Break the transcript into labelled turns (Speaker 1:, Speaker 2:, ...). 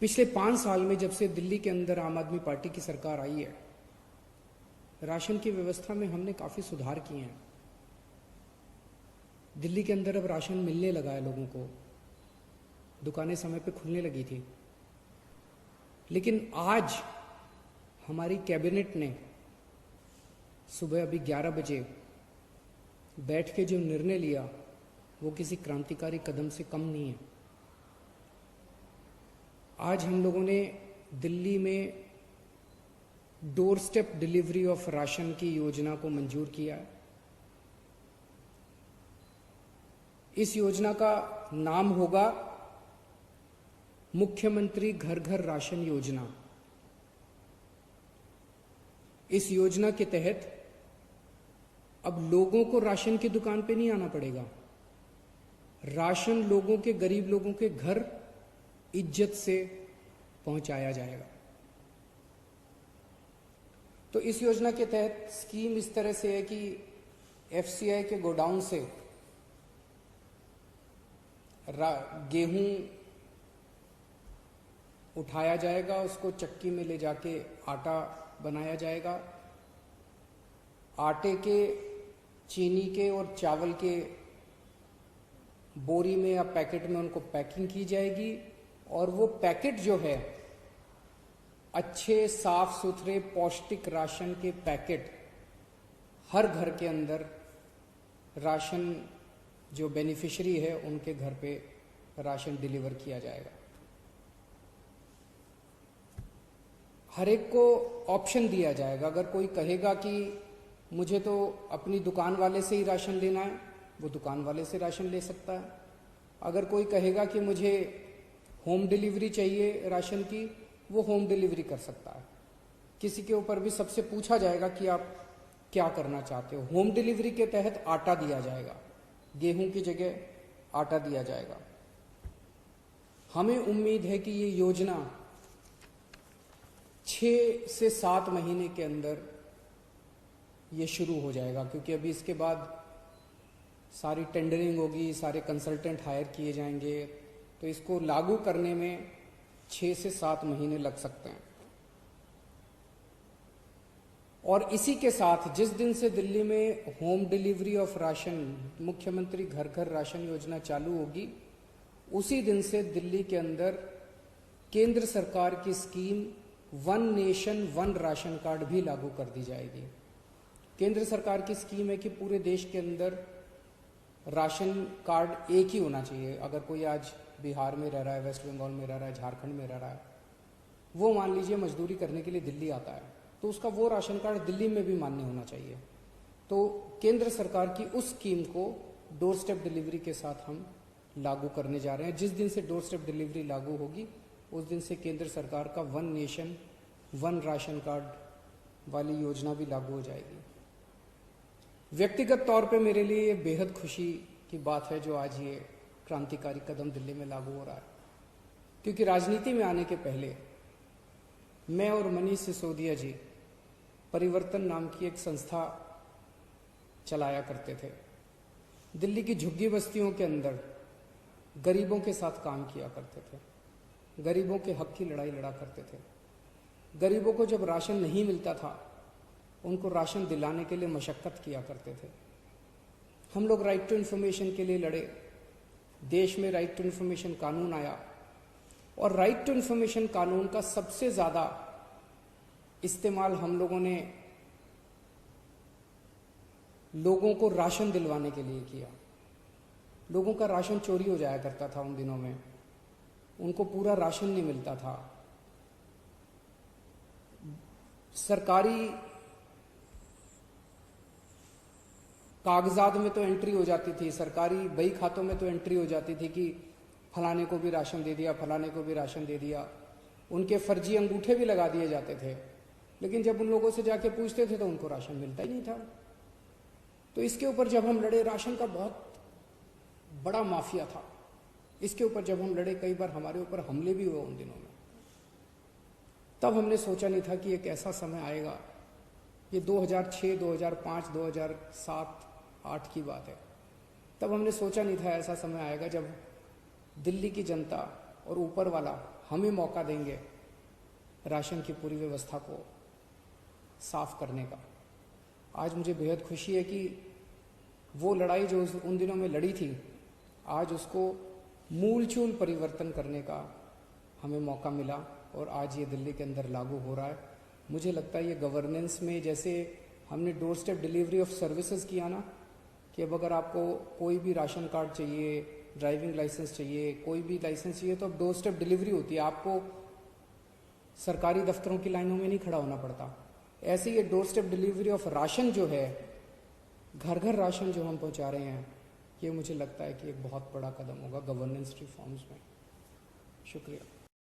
Speaker 1: पिछले 5 साल में जब से दिल्ली के अंदर आम आदमी पार्टी की सरकार आई है, राशन की व्यवस्था में हमने काफ़ी सुधार किए हैं। दिल्ली के अंदर अब राशन मिलने लगा है लोगों को, दुकानें समय पे खुलने लगी थी। लेकिन आज हमारी कैबिनेट ने सुबह अभी 11 बजे बैठ के जो निर्णय लिया वो किसी क्रांतिकारी कदम से कम नहीं है। आज हम लोगों ने दिल्ली में door step delivery of ration की योजना को मंजूर किया है। इस योजना का नाम होगा मुख्यमंत्री घर घर राशन योजना। इस योजना के तहत अब लोगों को राशन की दुकान पे नहीं आना पड़ेगा। राशन लोगों के, गरीब लोगों के घर इज्जत से पहुंचाया जाएगा। तो इस योजना के तहत स्कीम इस तरह से है कि एफसीआई के गोडाउन से गेहूं उठाया जाएगा, उसको चक्की में ले जाके आटा बनाया जाएगा। आटे के, चीनी के और चावल के बोरी में या पैकेट में उनको पैकिंग की जाएगी और वो पैकेट जो है अच्छे साफ सुथरे पौष्टिक राशन के पैकेट हर घर के अंदर राशन जो बेनिफिशियरी है उनके घर पे राशन डिलीवर किया जाएगा। हर एक को ऑप्शन दिया जाएगा। अगर कोई कहेगा कि मुझे तो अपनी दुकान वाले से ही राशन लेना है, वो दुकान वाले से राशन ले सकता है। अगर कोई कहेगा कि मुझे होम डिलीवरी चाहिए राशन की, वो होम डिलीवरी कर सकता है। किसी के ऊपर भी सबसे पूछा जाएगा कि आप क्या करना चाहते हो। होम डिलीवरी के तहत आटा दिया जाएगा, गेहूं की जगह आटा दिया जाएगा। हमें उम्मीद है कि ये योजना 6 से 7 महीने के अंदर ये शुरू हो जाएगा, क्योंकि अभी इसके बाद सारी टेंडरिंग होगी, सारे कंसल्टेंट हायर किए जाएंगे, तो इसको लागू करने में 6 से 7 महीने लग सकते हैं। और इसी के साथ जिस दिन से दिल्ली में होम डिलीवरी ऑफ राशन, मुख्यमंत्री घर घर राशन योजना चालू होगी, उसी दिन से दिल्ली के अंदर केंद्र सरकार की scheme one nation one ration card भी लागू कर दी जाएगी। केंद्र सरकार की स्कीम है कि पूरे देश के अंदर राशन कार्ड एक ही होना चाहिए। अगर कोई आज बिहार में रह रहा है, वेस्ट बंगाल में रह रहा है, झारखंड में रह रहा है, वो मान लीजिए मजदूरी करने के लिए दिल्ली आता है, तो उसका वो राशन कार्ड दिल्ली में भी मान्य होना चाहिए। तो केंद्र सरकार की उस स्कीम को डोर स्टेप डिलीवरी के साथ हम लागू करने जा रहे हैं। जिस दिन से डोर स्टेप डिलीवरी लागू होगी उस दिन से केंद्र सरकार का one nation one ration card वाली योजना भी लागू हो जाएगी। व्यक्तिगत तौर पे मेरे लिए ये बेहद खुशी की बात है जो आज ये क्रांतिकारी कदम दिल्ली में लागू हो रहा है, क्योंकि राजनीति में आने के पहले मैं और मनीष सिसोदिया जी परिवर्तन नाम की एक संस्था चलाया करते थे। दिल्ली की झुग्गी बस्तियों के अंदर गरीबों के साथ काम किया करते थे, गरीबों के हक की लड़ाई लड़ा करते थे। गरीबों को जब राशन नहीं मिलता था, उनको राशन दिलाने के लिए मशक्कत किया करते थे। हम लोग राइट टू इन्फॉर्मेशन के लिए लड़े, देश में राइट टू इन्फॉर्मेशन कानून आया और राइट टू इन्फॉर्मेशन कानून का सबसे ज्यादा इस्तेमाल हम लोगों ने लोगों को राशन दिलवाने के लिए किया। लोगों का राशन चोरी हो जाया करता था उन दिनों में, उनको पूरा राशन नहीं मिलता था। सरकारी कागजात में तो एंट्री हो जाती थी, सरकारी बही खातों में तो एंट्री हो जाती थी कि फलाने को भी राशन दे दिया, फलाने को भी राशन दे दिया। उनके फर्जी अंगूठे भी लगा दिए जाते थे, लेकिन जब उन लोगों से जाके पूछते थे तो उनको राशन मिलता ही नहीं था। तो इसके ऊपर जब हम लड़े, राशन का बहुत बड़ा माफिया था, इसके ऊपर जब हम लड़े, कई बार हमारे ऊपर हमले भी हुए उन दिनों में। तब हमने सोचा नहीं था कि एक ऐसा समय आएगा, ये 2006, 2005, 2007, 2008 की बात है। तब हमने सोचा नहीं था ऐसा समय आएगा जब दिल्ली की जनता और ऊपर वाला हम ही मौका देंगे राशन की पूरी व्यवस्था को साफ करने का। आज मुझे बेहद खुशी है कि वो लड़ाई जो उन दिनों में लड़ी थी, आज उसको मूलचूल परिवर्तन करने का हमें मौका मिला और आज ये दिल्ली के अंदर लागू हो रहा है। मुझे लगता है ये गवर्नेंस में, जैसे हमने door step delivery of services किया ना, कि अब अगर आपको कोई भी राशन कार्ड चाहिए, ड्राइविंग लाइसेंस चाहिए, कोई भी लाइसेंस चाहिए, तो अब डोर स्टेप डिलीवरी होती है, आपको सरकारी दफ्तरों की लाइनों में नहीं खड़ा होना पड़ता। ऐसे ये door step delivery of ration जो है, घर घर राशन जो हम पहुंचा रहे हैं, ये मुझे लगता है कि एक बहुत बड़ा कदम होगा गवर्नेंस रिफॉर्म्स में। शुक्रिया।